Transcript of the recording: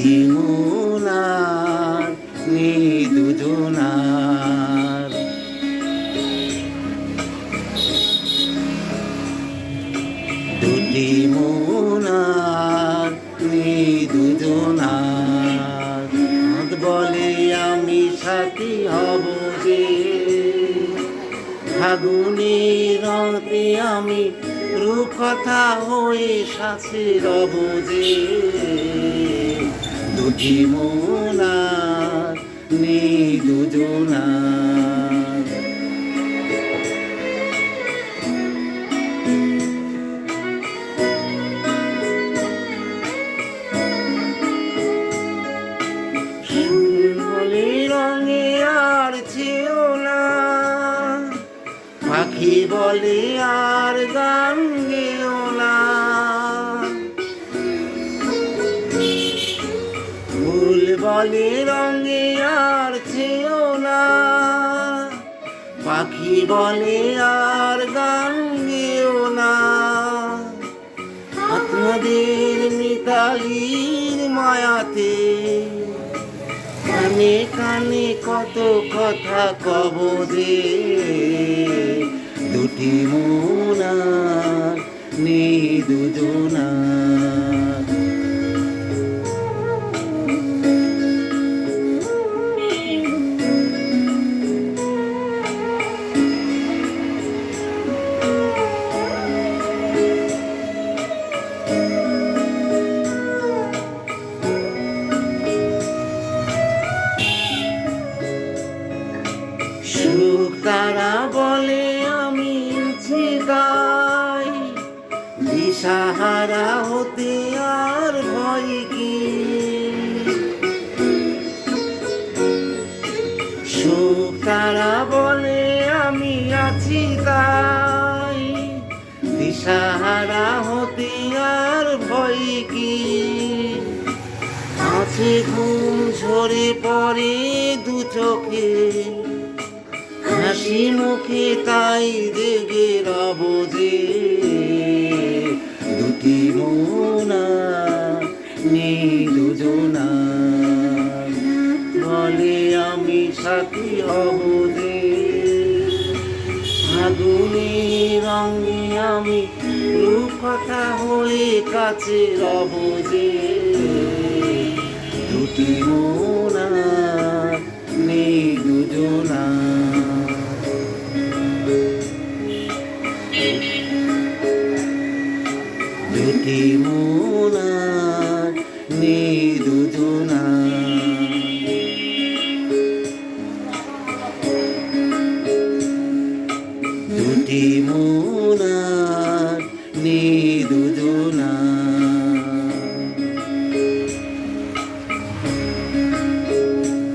দুটি মোনার নেই দুজনার। দুটি মোনার নেই দুজনার। চাঁদ বলে আমি সাথী হব যে, ফাগুনের রঙে আমি রূপকথা হয়ে সাথে রব যে। দুটি মোনার নেই দুজনার। বলে রঙে আর ছিল না, পাখি বলে আর গান গেও না। ফুল বলে রঙে আর ছিল না, পাখি বলে আর গান গেও না। আপনাদের মিতালির মায়াতে কানে কানে কত কথা কব যে। দুটি মোনার নেই দুজনার। সুখ তারা বলে আমি গাই, দিশাহারা হতে আর ভয় কি। সুখ তারা বলে আমি আছি তাই, দিশাহারা হতে আর ভয় কি। আছে ঘুম ঝরে পড়ে দু চোখে, হাসি মুখে তাই জেগে রব যে। দুটি মোনার নেই দুজনার। বলে আমি সাথী হব যে, ফাগুনের রঙে আমি রূপকথা হয়ে কাছে রব যে। দুটি মোনার নেই দুজনার। দুটি মোনার নেই দুজনার। দুটি মোনার